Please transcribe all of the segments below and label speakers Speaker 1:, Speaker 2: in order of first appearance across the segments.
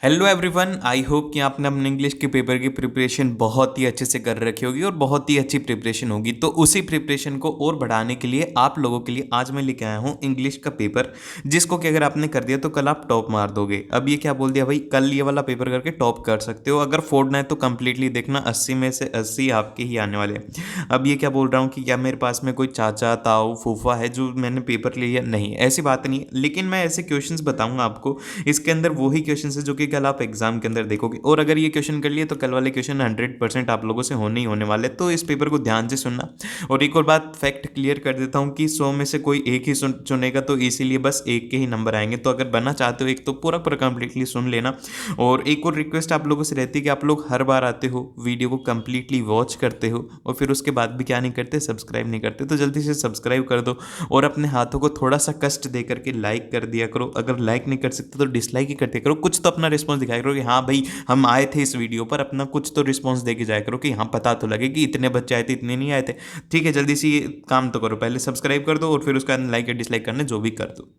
Speaker 1: Hello everyone, I hope कि आपने अपने इंग्लिश के पेपर की प्रिपरेशन बहुत ही अच्छे से कर रखी होगी और बहुत ही अच्छी प्रिपरेशन होगी। तो उसी प्रिपरेशन को और बढ़ाने के लिए आप लोगों के लिए आज मैं लेके आया हूँ इंग्लिश का पेपर, जिसको कि अगर आपने कर दिया तो कल आप टॉप मार दोगे। अब ये क्या बोल दिया भाई, कल ये वाला पेपर करके टॉप कर सकते हो। अगर फोड़ना है तो कंप्लीटली देखना, 80 में से 80 आपके ही आने वाले हैं। अब ये क्या बोल रहा हूँ कि क्या मेरे पास में कोई चाचा ताऊ फूफा है जो मैंने पेपर लिया, नहीं ऐसी बात नहीं है, लेकिन मैं ऐसे क्वेश्चंस बताऊंगा आपको। इसके अंदर वही क्वेश्चन है जो कि कल आप एग्जाम के अंदर देखोगे, और अगर ये क्वेश्चन कर लिए तो कल वाले क्वेश्चन 100% आप लोगों से होने ही होने वाले। तो इस पेपर को ध्यान से सुनना। और एक और बात फैक्ट क्लियर कर देता हूँ कि 100 में से कोई एक ही चुनेगा, तो इसीलिए बस एक के ही नंबर आएंगे। तो अगर बनना चाहते हो एक, तो पूरा पूरा कंप्लीटली सुन लेना। और एक और रिक्वेस्ट आप लोगों से रहती है कि आप लोग हर बार आते हो, वीडियो को कंप्लीटली वॉच करते हो और फिर उसके बाद भी क्या नहीं करते, सब्सक्राइब नहीं करते। तो जल्दी से सब्सक्राइब कर दो और अपने हाथों को थोड़ा सा कष्ट दे करके लाइक कर दिया करो। अगर लाइक नहीं कर सकते तो डिसलाइक ही कर दिया करो। कुछ तो अपना रिस्पॉन्स दिखाया करो कि हाँ भाई हम आए थे इस वीडियो पर, अपना कुछ तो रिस्पॉन्स दे के जाया करो कि हाँ पता तो लगे कि इतने बच्चे आए थे इतने नहीं आए थे। ठीक है, जल्दी से ये काम तो करो, पहले सब्सक्राइब कर दो और फिर उसका लाइक या डिसलाइक करने जो भी कर दो।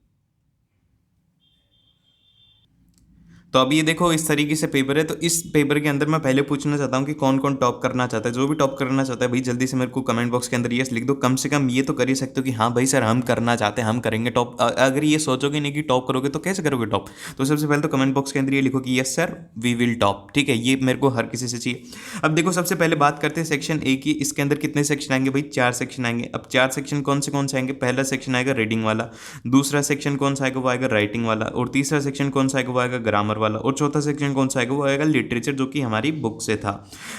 Speaker 1: तो अब ये देखो इस तरीके से पेपर है। तो इस पेपर के अंदर मैं पहले पूछना चाहता हूँ कि कौन कौन टॉप करना चाहता है। जो भी टॉप करना चाहता है भाई जल्दी से मेरे को कमेंट बॉक्स के अंदर यस लिख दो। कम से कम ये तो कर ही सकते हो कि हाँ भाई सर हम करना चाहते हैं, हम करेंगे टॉप। अगर ये सोचोगे नहीं कि टॉप करोगे तो कैसे करोगे टॉप। तो सबसे पहले तो कमेंट बॉक्स के अंदर ये लिखो कि yes sir we will top. ठीक है, ये मेरे को हर किसी से चाहिए। अब देखो सबसे पहले बात करते हैं सेक्शन ए की। इसके अंदर कितने सेक्शन आएंगे भाई, 4 सेक्शन आएंगे। अब 4 सेक्शन कौन से आएंगे, पहला सेक्शन आएगा रीडिंग वाला, दूसरा सेक्शन कौन सा आएगा वो आएगा राइटिंग वाला, और तीसरा सेक्शन कौन सा आएगा वो आएगा ग्रामर वाला, और चौथा सेक्शन कौन सा आएगा वो आएगा लिटरेचर, जो कि हमारी बुक से था।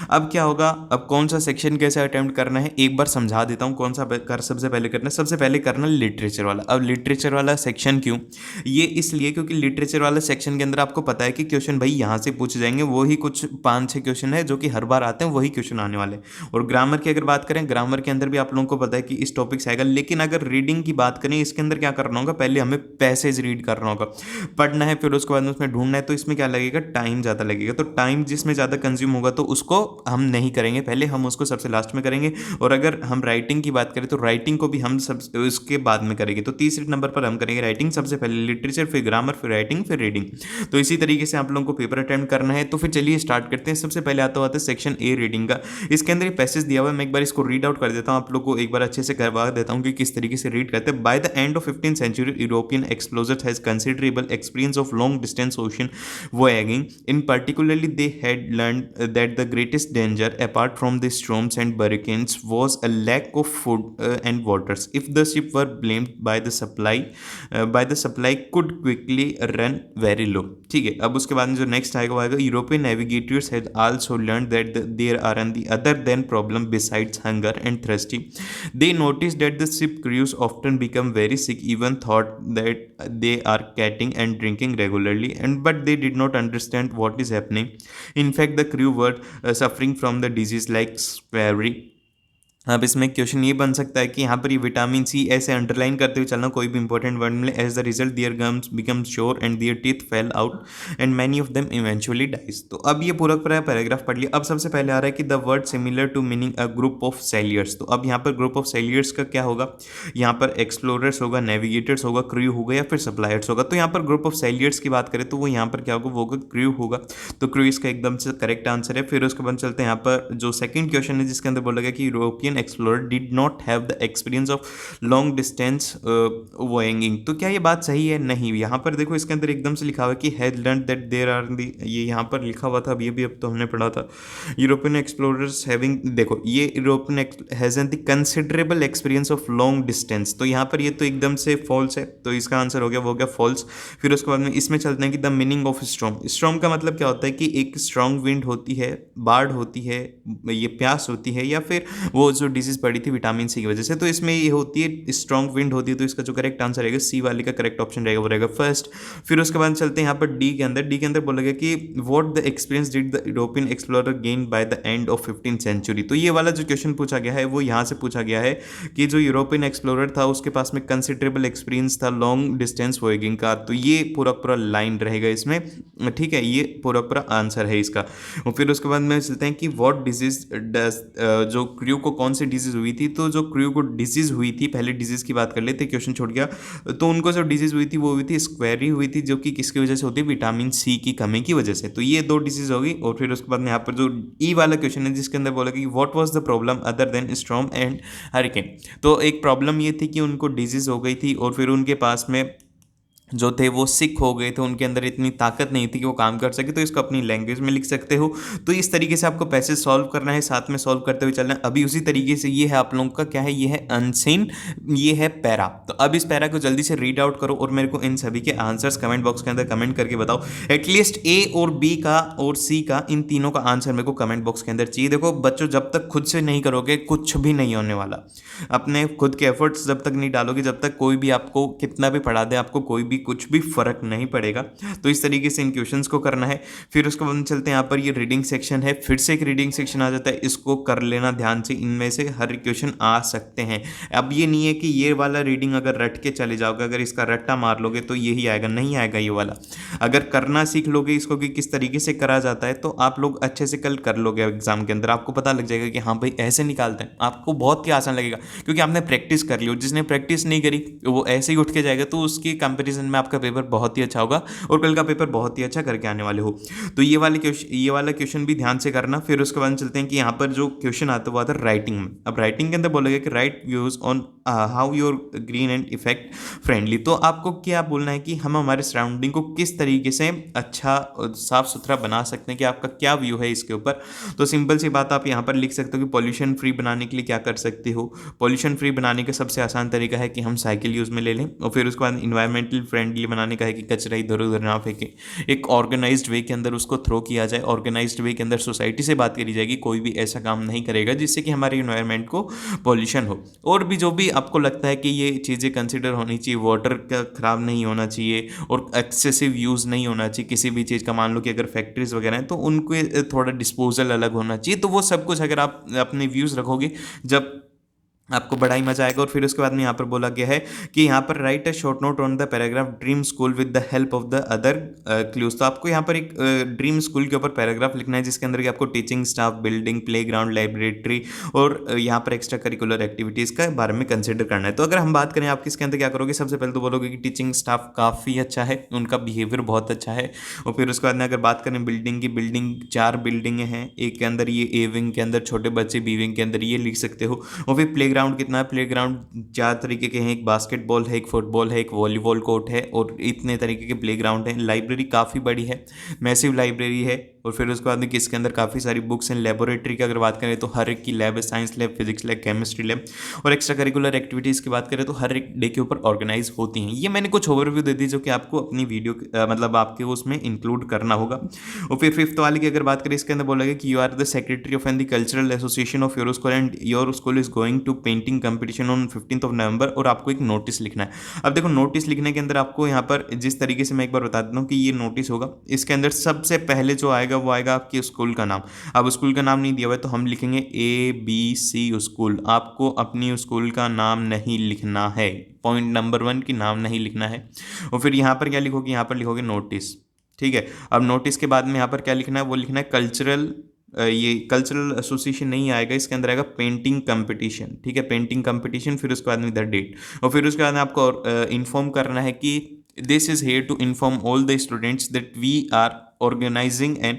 Speaker 1: अब क्या होगा, अब कौन सा सेक्शन कैसे अटेम्प्ट करना है एक बार समझा देता हूँ। कौन सा कर सबसे पहले करना है, सबसे पहले करना लिटरेचर वाला। अब लिटरेचर वाला सेक्शन क्यों, ये इसलिए क्योंकि लिटरेचर वाले सेक्शन के अंदर आपको पता है कि क्वेश्चन भाई यहाँ से पूछे जाएंगे, वही कुछ 5-6 क्वेश्चन है जो कि हर बार आते हैं, वही क्वेश्चन आने वाले। और ग्रामर की अगर बात करें, ग्रामर के अंदर भी आप लोगों को पता है कि इस टॉपिक से आएगा। लेकिन अगर रीडिंग की बात करें, इसके अंदर क्या करना होगा, पहले हमें पैसेज रीड करना होगा, पढ़ना है, फिर उसके बाद में उसमें ढूंढना है। तो इसमें क्या लगेगा, टाइम ज़्यादा लगेगा। तो टाइम जिसमें ज़्यादा कंज्यूम होगा तो उसको हम नहीं करेंगे, पहले हम उसको सबसे लास्ट में करेंगे। और अगर हम राइटिंग की बात करें तो राइटिंग को भी हम सब उसके बाद में करेंगे। तो तीसरे नंबर पर हम करेंगे राइटिंग, सबसे पहले लिटरेचर, फिर ग्रामर, फिर राइटिंग, फिर रीडिंग। तो इसी तरीके से आप लोगों को पेपर अटेम्प्ट करना है। तो फिर चलिए स्टार्ट करते हैं। सबसे पहले आता है सेक्शन ए रीडिंग का। इसके अंदर पैसेज दिया हुआ है, मैं एक बार इसको रीड आउट कर देता हूँ, आप लोग को एक बार अच्छे से करवा देता हूँ कि किस तरीके से रीड करते हैं। By the end of 15th century European explorers has considerable experience of long distance ocean voyaging. In particularly, they had learned that the greatest danger, apart from the storms and hurricanes, was a lack of food and waters. If the ship were blamed by the supply could quickly run very low. ठीक है, अब उसके बाद में जो next आएगा वो आएगा European navigators had also learn that there are an the other than problem besides hunger and thirsty. They noticed that the ship crews often become very sick, even thought that they are catting and drinking regularly, and but they did not understand what is happening. In fact, the crew were suffering from the disease like scurvy. अब इसमें question ये बन सकता है कि यहाँ पर ये विटामिन सी ऐसे अंडरलाइन करते हुए चलना, कोई भी इंपॉर्टेंट वर्ड मिले। As the result their gums become sore and their teeth fell out and many of them eventually dies. तो अब ये पूरा पूरा पैराग्राफ पढ़ लिया। अब सबसे पहले आ रहा है कि the word similar to meaning a group of sailors. तो अब यहाँ पर ग्रुप ऑफ सेलियर्स का क्या होगा, यहाँ पर एक्सप्लोरर्स होगा, नेविगेटर्स होगा, क्रू होगा या फिर सप्लायर्स होगा। तो यहाँ पर ग्रुप ऑफ सेलियर्स की बात करें तो वो यहाँ पर क्या होगा, वो होगा क्रू होगा। तो क्रू इसका एकदम से करेक्ट आंसर है। फिर उसके बाद चलते हैं यहाँ पर जो सेकंड क्वेश्चन है, जिसके अंदर बोला गया कि European explorer did not have the experience of long distance voyaging. तो क्या ये बात सही है, नहीं। यहाँ पर देखो इसके अंदर एकदम से लिखा हुआ है कि had learn that there are the, ये यहाँ पर लिखा हुआ था, अब ये भी अब तो हमने पढ़ा था। यूरोपियन एक्सप्लोरर्स हैविंग, देखो ये European has the considerable experience of long distance. तो यहाँ पर ये तो एकदम से फॉल्स है, तो इसका आंसर हो गया वो हो गया फॉल्स। फिर उसके बाद में इसमें चलते हैं कि the meaning of storm. Storm का मतलब क्या होता है कि एक स्ट्रॉन्ग विंड होती है, बाढ़ होती है, ये प्यास होती है, या फिर वो जो डिजीज पड़ी थी विटामिन सी की वजह से। तो इसमें ये होती है स्ट्रॉन्ग विंड होती है। तो इसका जो करेक्ट आंसर रहेगा सी वाले का करेक्ट ऑप्शन रहेगा वो रहेगा फर्स्ट। फिर उसके बाद चलते हैं यहाँ पर डी के अंदर। डी के अंदर बोला गया कि what the experience did the European explorer gain by the end of 15th century। तो ये वाला जो क्वेश्चन पूछा गया है वो यहाँ से पूछा गया है कि जो यूरोपियन एक्सप्लोरर था उसके पास में कंसिडरेबल एक्सपीरियंस था लॉन्ग डिस्टेंस वॉयगिंग का। तो ये पूरा पूरा लाइन रहेगा इसमें, ठीक है, ये पूरा पूरा आंसर है इसका। और फिर उसके बाद में चलते हैं कि व्हाट डिजीज डज, जो क्रू को कौन सी डिजीज़ हुई थी, तो जो क्रू को डिजीज़ हुई थी, पहले डिजीज़ की बात कर लेते, क्वेश्चन छोड़ गया, तो उनको जो डिजीज़ हुई थी वो हुई थी स्क्वेरी हुई थी, जो कि किसकी वजह से होती है, विटामिन सी की कमी की वजह से। तो ये दो डिजीज़ होगी। और फिर उसके बाद में यहाँ पर जो ई वाला क्वेश्चन है जिसके अंदर बोला कि what was the problem other than storm and hurricane. तो एक प्रॉब्लम ये थी कि उनको डिजीज़ हो गई थी और फिर उनके पास में जो थे वो सिक हो गए थे, उनके अंदर इतनी ताकत नहीं थी कि वो काम कर सके। तो इसको अपनी लैंग्वेज में लिख सकते हो। तो इस तरीके से आपको पैसेज सॉल्व करना है, साथ में सॉल्व करते हुए चलना है। अभी उसी तरीके से ये है आप लोगों का क्या है, ये है अनसीन, ये है पैरा। तो अब इस पैरा को जल्दी से रीड आउट करो और मेरे को इन सभी के आंसर्स कमेंट बॉक्स के अंदर कमेंट करके बताओ। एटलीस्ट ए और बी का और सी का, इन तीनों का आंसर मेरे को कमेंट बॉक्स के अंदर चाहिए। देखो बच्चों, जब तक खुद से नहीं करोगे कुछ भी नहीं होने वाला। अपने खुद के एफर्ट्स जब तक नहीं डालोगे, जब तक कोई भी आपको कितना भी पढ़ा दे, आपको कोई भी कुछ भी फर्क नहीं पड़ेगा। तो इस तरीके से इन क्वेश्चंस को करना है। फिर उसके बाद चलते हैं, यहाँ पर ये रीडिंग सेक्शन है, फिर से एक रीडिंग सेक्शन आ जाता है, इसको कर लेना ध्यान से। इनमें से हर क्वेश्चन आ सकते हैं। अब ये नहीं है कि ये वाला रीडिंग अगर रट के चले जाओगे, अगर इसका रट्टा मार लोगे तो यही आएगा, नहीं आएगा ये वाला। अगर करना सीख लोगे इसको कि किस तरीके से करा जाता है, तो आप लोग अच्छे से कल कर लोगे एग्जाम के अंदर। आपको पता लग जाएगा कि हाँ भाई ऐसे निकालते हैं, आपको बहुत ही आसान लगेगा क्योंकि आपने प्रैक्टिस कर ली। जिसने प्रैक्टिस नहीं करी वो ऐसे ही उठ के जाएगा, तो उसकी कंपैरिजन में आपका पेपर बहुत ही अच्छा होगा और कल का पेपर बहुत ही अच्छा करके आने वाले हो। तो ये वाला क्वेश्चन भी ध्यान से करना। फिर उसके बाद चलते हैं कि यहाँ पर जो क्वेश्चन आता है वो आता है राइटिंग में। अब राइटिंग के अंदर बोलेगा कि right views on how your green and effect friendly. तो आपको क्या बोलना है कि हम हमारे सराउंडिंग को किस तरीके से अच्छा साफ सुथरा बना सकते हैं, कि आपका क्या व्यू है इसके ऊपर। तो सिंपल सी बात आप यहाँ पर लिख सकते हो कि पॉल्यूशन फ्री बनाने के लिए क्या कर सकते हो। पॉल्यूशन फ्री बनाने का सबसे आसान तरीका है कि हम साइकिल यूज़ में ले लें। और फिर उसके बाद इन्वायरमेंटल फ्रेंडली बनाने का है कि कचरा इधर उधर ना फेंके, एक ऑर्गेनाइज्ड वे के अंदर उसको थ्रो किया जाए। ऑर्गेनाइज्ड वे के अंदर सोसाइटी से बात करी जाएगी, कोई भी ऐसा काम नहीं करेगा जिससे कि हमारे इन्वायरमेंट को पॉल्यूशन हो। और भी जो भी आपको लगता है कि ये चीज़ें कंसिडर होनी चाहिए, वाटर का खराब नहीं होना चाहिए और एक्सेसिव यूज़ नहीं होना चाहिए किसी भी चीज़ का। मान लो कि अगर फैक्ट्रीज वगैरह हैं तो उनके थोड़ा डिस्पोजल अलग होना चाहिए। तो वो सब कुछ अगर आप अपने व्यूज़ रखोगे, जब आपको बड़ा ही मजा आएगा। और फिर उसके बाद में यहाँ पर बोला गया है कि यहाँ पर right a short note on the paragraph dream school with the help of the other clues. तो आपको यहाँ पर एक ड्रीम स्कूल के ऊपर पैराग्राफ लिखना है जिसके अंदर कि आपको टीचिंग स्टाफ, बिल्डिंग, प्लेग्राउंड, लाइब्रेटरी और यहाँ पर एक्स्ट्रा करिकुलर एक्टिविटीज़ का बारे में कंसिडर करना है। तो अगर हम बात करें आप इसके अंदर क्या करोगे, सबसे पहले तो बोलोगे कि टीचिंग स्टाफ काफ़ी अच्छा है, उनका बिहेवियर बहुत अच्छा है। और फिर उसके बाद में अगर बात करें बिल्डिंग की, बिल्डिंग 4 बिल्डिंगें हैं, एक के अंदर ये ए विंग के अंदर छोटे बच्चे, बी विंग के अंदर ये लिख सकते हो। और फिर प्लेग्राउंड कितना है, प्लेग्राउंड 4 तरीके के हैं, एक बास्केटबॉल है, एक फुटबॉल है, एक वॉलीबॉल कोर्ट है और इतने तरीके के प्लेग्राउंड हैं। लाइब्रेरी काफ़ी बड़ी है, मैसिव लाइब्रेरी है। और फिर उसके बाद में किसके अंदर काफ़ी सारी बुक्स हैं। लेबोरेटरी की अगर बात करें तो हर एक की लैब है, science lab, physics lab, chemistry lab. और एक्स्ट्रा करिकुलर एक्टिविटीज़ की बात करें तो हर एक डे के ऊपर ऑर्गेनाइज होती हैं। ये मैंने कुछ ओवरव्यू दे दी जो कि आपको अपनी वीडियो मतलब आपके उसमें इंक्लूड करना होगा। और फिर 5th वाले की अगर बात करें, इसके अंदर बोला कि you are the secretary of an the cultural association of your school and your school is going to painting competition on 15th of November. और आपको एक नोटिस लिखना है। अब देखो नोटिस लिखने के अंदर आपको यहाँ पर जिस तरीके से मैं एक बार बता देता हूँ कि ये नोटिस होगा, इसके अंदर सबसे पहले जो आएगा वो आएगा आपके स्कूल का नाम। अब स्कूल का नाम नहीं दिया हुआ है तो हम लिखेंगे ABC स्कूल। आपको अपनी स्कूल का नाम नहीं लिखना है, पॉइंट नंबर 1 की नाम नहीं लिखना है। और फिर यहाँ पर क्या लिखोगे, यहाँ पर लिखोगे नोटिस, ठीक है। अब नोटिस के बाद में यहाँ पर क्या लिखना है, वो लिखना है कल्चरल, ये कल्चरल एसोसिएशन नहीं आएगा, इसके अंदर आएगा पेंटिंग कंपटीशन, ठीक है, पेंटिंग कंपटीशन। फिर उसके बाद में द डेट। और फिर उसके बाद में आपको इन्फॉर्म करना है कि this is here to inform all the students that we are organizing an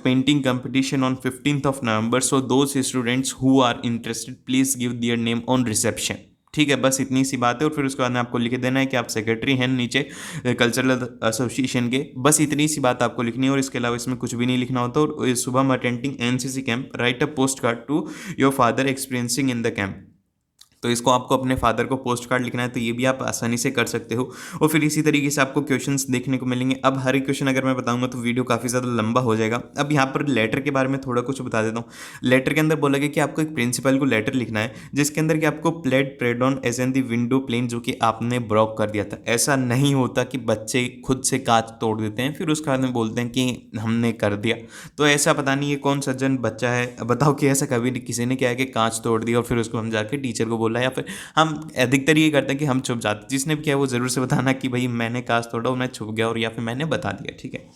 Speaker 1: painting competition on 15th of November, so those students who are interested please give their name on reception। ठीक है, बस इतनी सी बात है। और फिर उसके बाद में आपको लिख देना है कि आप सेक्रेटरी हैं नीचे कल्चरल एसोसिएशन के, बस इतनी सी बात आपको लिखनी है और इसके अलावा इसमें कुछ भी नहीं लिखना होता। और सुबह attending NCC camp, write a post card to your father experiencing in the camp. तो इसको आपको अपने फादर को पोस्ट कार्ड लिखना है, तो ये भी आप आसानी से कर सकते हो। और फिर इसी तरीके से आपको क्वेश्चंस देखने को मिलेंगे। अब हर एक क्वेश्चन अगर मैं बताऊंगा तो वीडियो काफ़ी ज़्यादा लंबा हो जाएगा। अब यहाँ पर लेटर के बारे में थोड़ा कुछ बता देता हूँ। लेटर के अंदर बोला गया कि आपको एक प्रिंसिपल को लेटर लिखना है जिसके अंदर कि आपको played predawn as an the window plane, जो कि आपने ब्रॉक कर दिया था। ऐसा नहीं होता कि बच्चे खुद से कांच तोड़ देते हैं फिर उसके बाद में बोलते हैं कि हमने कर दिया। तो ऐसा पता नहीं ये कौन सज्जन बच्चा है, बताओ कि ऐसा कभी किसी ने क्या है कि कांच तोड़ दिया और फिर उसको हम जाके टीचर को बोला बोला, या फिर हम अधिकतर ये करते हैं कि हम छुप जाते, जिसने भी किया वो ज़रूर से बताना कि भाई मैंने काश तोड़ा और मैं छुप गया, और या फिर मैंने बता दिया, ठीक है।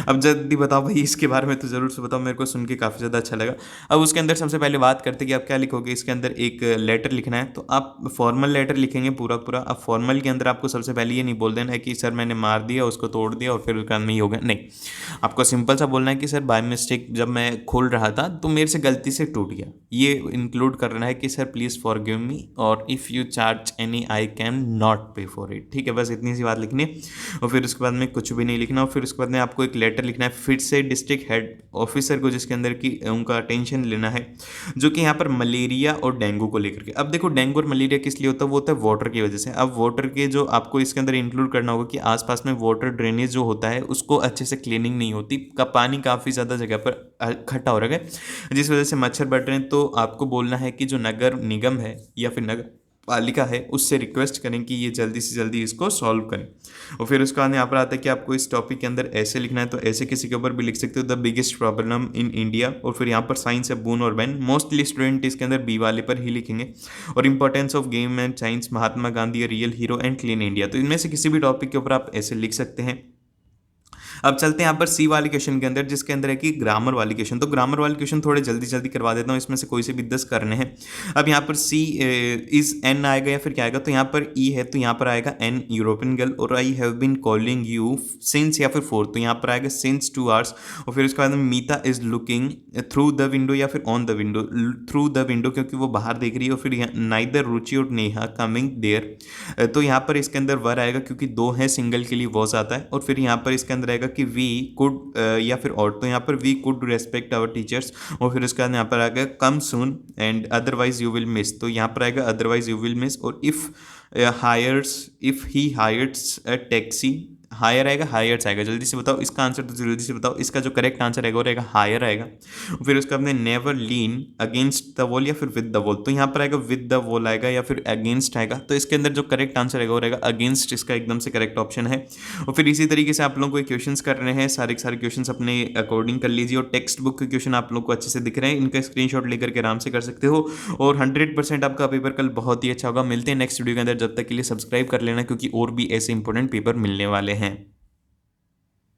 Speaker 1: अब जल्दी बताओ भाई इसके बारे में, तो ज़रूर से बताओ, मेरे को सुन के काफ़ी ज़्यादा अच्छा लगा। अब उसके अंदर सबसे पहले बात करते हैं कि आप क्या लिखोगे। इसके अंदर एक लेटर लिखना है, तो आप फॉर्मल लेटर लिखेंगे पूरा पूरा। अब फॉर्मल के अंदर आपको सबसे पहले ये नहीं बोल देना है कि सर मैंने मार दिया, उसको तोड़ दिया और फिर उसका नहीं हो गया, नहीं। आपको सिंपल सा बोलना है कि सर बाय मिस्टेक जब मैं खोल रहा था तो मेरे से गलती से टूट गया। ये इंक्लूड करना है कि सर प्लीज़ फॉरगिव मी, और if you charge any I can not पे फॉर इट, ठीक है। बस इतनी सी बात लिखनी है, और फिर उसके बाद में कुछ भी नहीं लिखना। और फिर उसके बाद में आपको एक लेटर लिखना है फिर से डिस्ट्रिक्ट हेड ऑफिसर को, जिसके अंदर की उनका अटेंशन लेना है, जो कि यहाँ पर मलेरिया और डेंगू को लेकर के। अब देखो डेंगू और मलेरिया किस लिए होता है, वो होता है वाटर की वजह से। अब वाटर के जो आपको इसके अंदर इंक्लूड करना होगा कि आसपास में वाटर ड्रेनेज जो होता है उसको अच्छे से क्लीनिंग नहीं होती, का पानी काफ़ी ज़्यादा जगह पर इकट्ठा हो रहा है, जिस वजह से मच्छर बढ़ रहे हैं। तो आपको बोलना है कि जो नगर निगम है या फिर नगर पालिका है उससे रिक्वेस्ट करें कि ये जल्दी से जल्दी इसको सॉल्व करें। और फिर उसका यहाँ पर आता है कि आपको इस टॉपिक के अंदर ऐसे लिखना है, तो ऐसे किसी के ऊपर भी लिख सकते हो, the biggest problem in India. और फिर यहाँ पर साइंस है बून और बैन, मोस्टली स्टूडेंट इसके अंदर बी वाले पर ही लिखेंगे। और importance of game and science, Mahatma Gandhi, real hero and clean India. तो इनमें से किसी भी टॉपिक के ऊपर आप ऐसे लिख सकते हैं। अब चलते हैं यहाँ पर सी वाले क्वेश्चन के अंदर, जिसके अंदर है कि ग्रामर वाली क्वेश्चन। तो ग्रामर वाले क्वेश्चन थोड़े जल्दी जल्दी करवा देता हूँ, इसमें से कोई से भी 10 करने हैं। अब यहाँ पर सी इज एन आएगा या फिर क्या आएगा, तो यहाँ पर ई है तो यहाँ पर आएगा एन यूरोपियन गर्ल, और I have been calling you since या फिर फोर, तो यहाँ पर आएगा सिंस 2 आवर्स। और फिर उसके बाद में Meeta is looking through the window या फिर on the window, through the window क्योंकि वो बाहर देख रही है। और फिर यहाँ नाइदर रुचि और नेहा कमिंग देयर, तो यहाँ पर इसके अंदर वर आएगा क्योंकि दो है, सिंगल के लिए वॉज आता है। और फिर यहाँ पर इसके अंदर आएगा कि वी कुड या फिर और, तो यहाँ पर we could respect our teachers. और फिर उसके बाद यहाँ पर आएगा come soon and otherwise you will miss, तो यहाँ पर आएगा अदरवाइज यू विल मिस। और if he hires a taxi, hire आएगा हायर्स आएगा, जल्दी से बताओ इसका आंसर, तो जल्दी से बताओ इसका जो करेक्ट आंसर आएगा वो रहेगा हायर आएगा। फिर उसका आपने never lean against the wall या फिर विद द वॉल, तो यहाँ पर आएगा विद द वॉल आएगा या फिर अगेंस्ट आएगा, तो इसके अंदर जो करेक्ट आंसर आएगा वो रहेगा अगेंस्ट, इसका एकदम से करेक्ट ऑप्शन है। और फिर इसी तरीके से आप लोगों को क्वेश्चंस कर रहे हैं, सारे के सारे क्वेश्चंस अपने अकॉर्डिंग कर लीजिए। और टेक्स्ट बुक के क्वेश्चन आप लोग को अच्छे से दिख रहे हैं, इनका स्क्रीनशॉट लेकर के आराम से कर सकते हो, और 100% आपका पेपर कल बहुत ही अच्छा होगा। मिलते हैं नेक्स्ट वीडियो के अंदर, जब तक के लिए सब्सक्राइब कर लेना क्योंकि और भी ऐसे इंपॉर्टेंट पेपर मिलने वाले हैं।